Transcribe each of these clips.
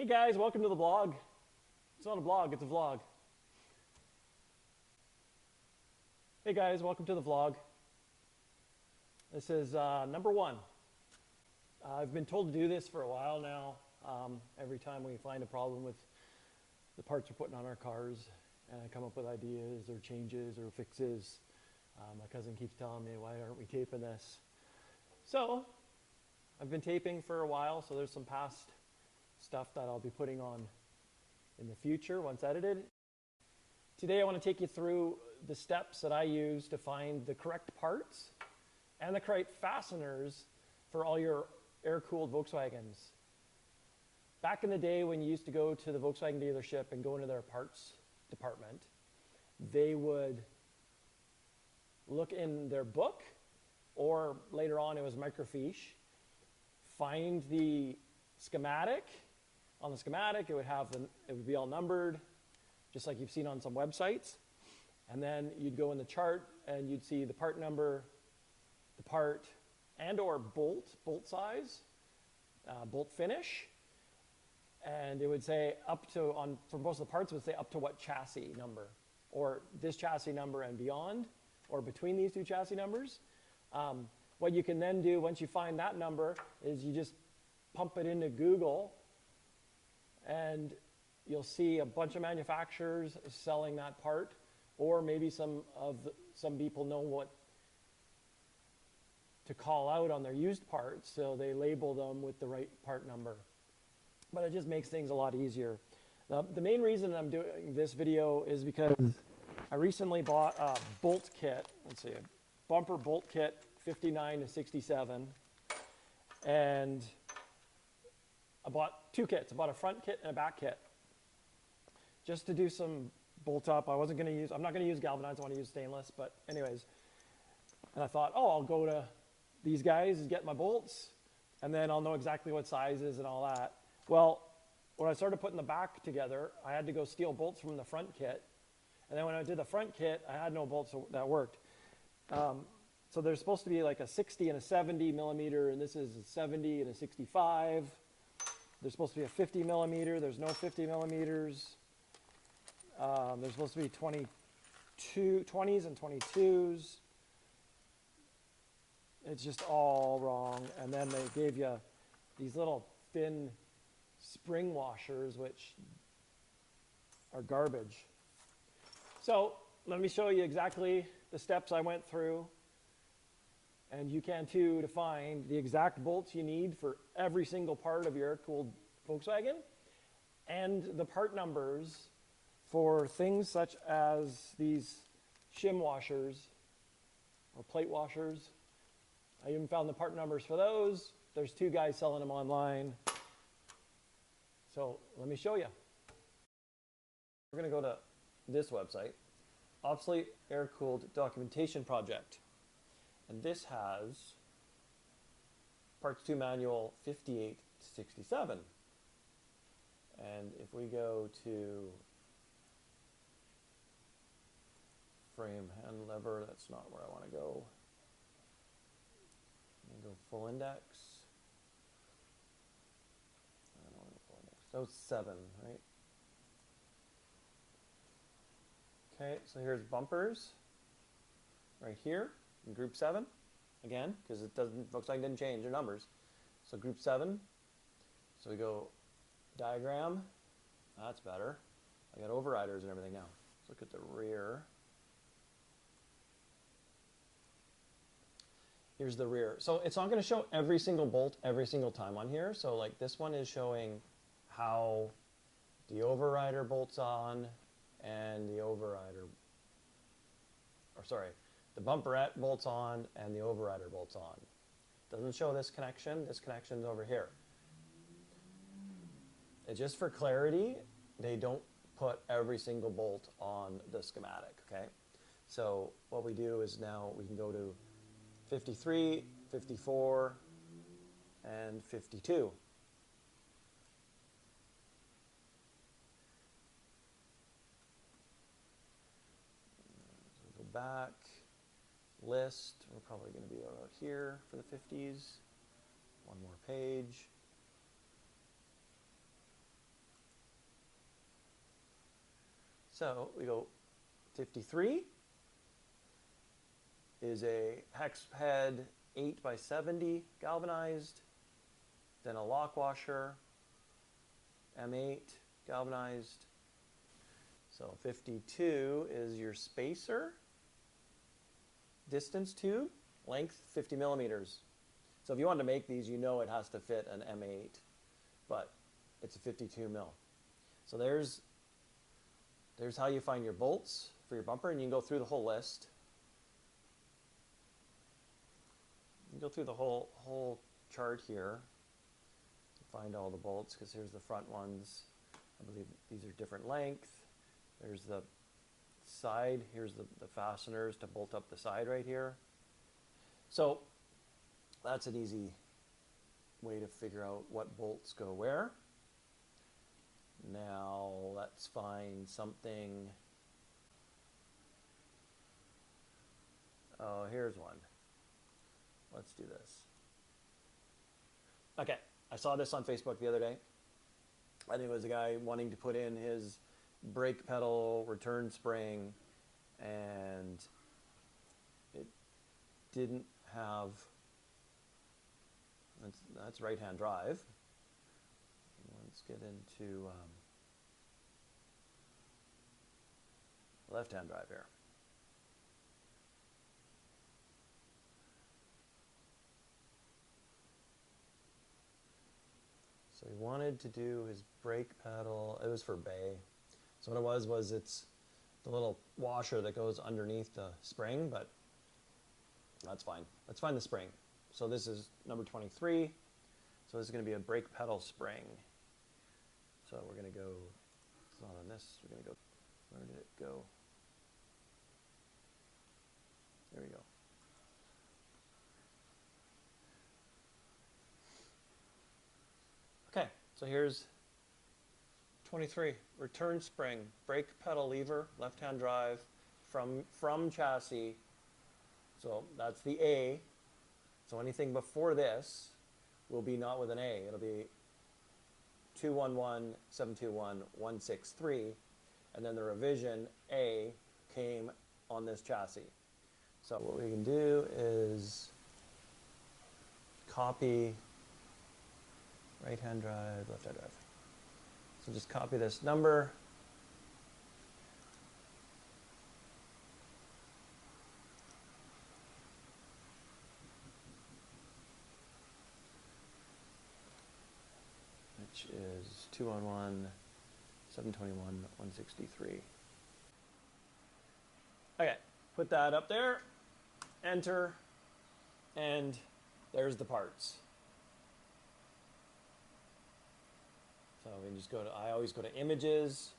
Hey guys, welcome to the vlog. It's not a blog, it's a vlog. Hey guys, welcome to the vlog. This is number one. I've been told to do this for a while now. Every time we find a problem with the parts we're putting on our cars, and I come up with ideas or changes or fixes. My cousin keeps telling me, why aren't we taping this? So, I've been taping for a while, so there's some past stuff that I'll be putting on in the future once edited. Today I want to take you through the steps that I use to find the correct parts and the correct fasteners for all your air-cooled Volkswagens. Back in the day when you used to go to the Volkswagen dealership and go into their parts department, they would look in their book, or later on it was microfiche, find the schematic. On the schematic, it would be all numbered, just like you've seen on some websites. And then you'd go in the chart and you'd see the part number, the part, and or bolt size, bolt finish. And it would say up to, for most of the parts, it would say up to what chassis number, or this chassis number and beyond, or between these two chassis numbers. What you can then do once you find that number is you just pump it into Google, and you'll see a bunch of manufacturers selling that part, or maybe some people know what to call out on their used parts, so they label them with the right part number. But it just makes things a lot easier. Now, the main reason I'm doing this video is because I recently bought a bolt kit. Let's see, a bumper bolt kit, 59 to 67, and I bought two kits. I bought a front kit and a back kit just to do some bolt up. I'm not going to use galvanized, I want to use stainless, but anyways. And I thought, oh, I'll go to these guys and get my bolts, and then I'll know exactly what sizes and all that. Well, when I started putting the back together, I had to go steal bolts from the front kit. And then when I did the front kit, I had no bolts that worked. So there's supposed to be like a 60 and a 70 millimeter, and this is a 70 and a 65. There's supposed to be a 50 millimeter. There's no 50 millimeters. There's supposed to be 20s and 22s. It's just all wrong. And then they gave you these little thin spring washers, which are garbage. So let me show you exactly the steps I went through, and you can too, to find the exact bolts you need for every single part of your air-cooled Volkswagen, and the part numbers for things such as these shim washers or plate washers. I even found the part numbers for those. There's two guys selling them online. So let me show you. We're going to go to this website, Obsolete Air-Cooled Documentation Project. And this has Parts 2 Manual 58 to 67. And if we go to frame hand lever, that's not where I want to go. I'm going to go full index. I don't want to go full index. That was 7, right? Okay, so here's bumpers right here in group 7, again, because Volkswagen didn't change their numbers. So group 7, so we go diagram, that's better. I got overriders and everything now. Let's look at the rear. Here's the rear. So it's not going to show every single bolt every single time on here. So like this one is showing how the overrider bolts on and the the bumperette bolts on and the overrider bolts on. Doesn't show this connection. This connection's over here. And just for clarity, they don't put every single bolt on the schematic, okay? So what we do is now we can go to 53, 54, and 52. So go back, list, we're probably going to be about here for the 50s. One more page. So we go 53 is a hex head 8x70 galvanized, then a lock washer, M8 galvanized. So 52 is your spacer, distance tube, length 50 millimeters. So if you want to make these, you know it has to fit an M8, but it's a 52 mil. So there's how you find your bolts for your bumper, and you can go through the whole list. You can go through the whole chart here to find all the bolts, because here's the front ones. I believe these are different length. There's the side. Here's the fasteners to bolt up the side right here. So that's an easy way to figure out what bolts go where. Now let's find something. Oh, here's one. Let's do this. Okay, I saw this on Facebook the other day. I think it was a guy wanting to put in his brake pedal return spring, and it didn't have, that's right-hand drive. Let's get into left-hand drive here. So he wanted to do his brake pedal. It was for bay. So what it was it's the little washer that goes underneath the spring, but that's fine. Let's find the spring. So this is number 23. So this is going to be a brake pedal spring. So we're going to go, it's not on this, we're going to go, where did it go? There we go. Okay, so here's 23, return spring, brake pedal lever, left-hand drive, from chassis. So that's the A. So anything before this will be not with an A. It'll be 211, 721, 163, and then the revision A came on this chassis. So what we can do is copy right-hand drive, left-hand drive. So just copy this number. Which is 211, 721, 163. Okay, put that up there, enter, and there's the parts. So we can just go to, I always go to images,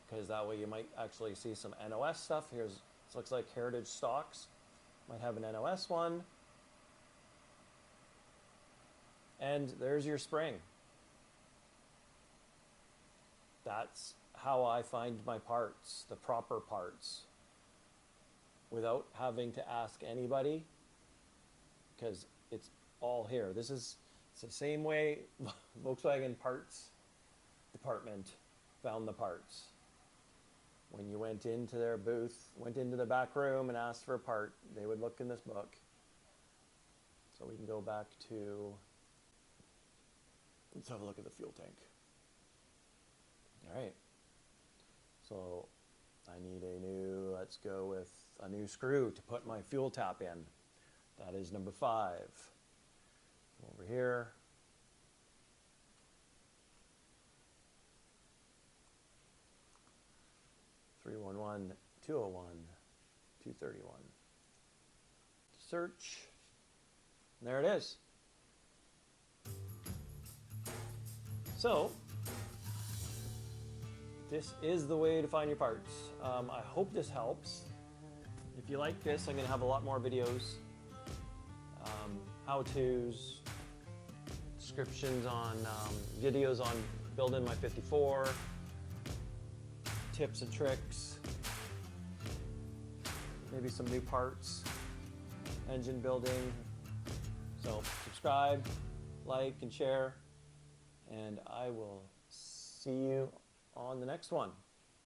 because that way you might actually see some NOS stuff. Here's, this looks like Heritage Stocks. Might have an NOS one. And there's your spring. That's how I find my parts, the proper parts, without having to ask anybody, because it's all here. It's the same way Volkswagen parts department found the parts. When you went into their booth, went into the back room and asked for a part, they would look in this book. So we can go back to, let's have a look at the fuel tank. All right. So I need a new, let's go with a new screw to put my fuel tap in. That is number 5. Over here. (311, 201, 231). Search. And there it is. So this is the way to find your parts. I hope this helps. If you like this, I'm going to have a lot more videos, how-tos, descriptions on videos on building my 54, tips and tricks, maybe some new parts, engine building. So subscribe, like, and share, and I will see you on the next one.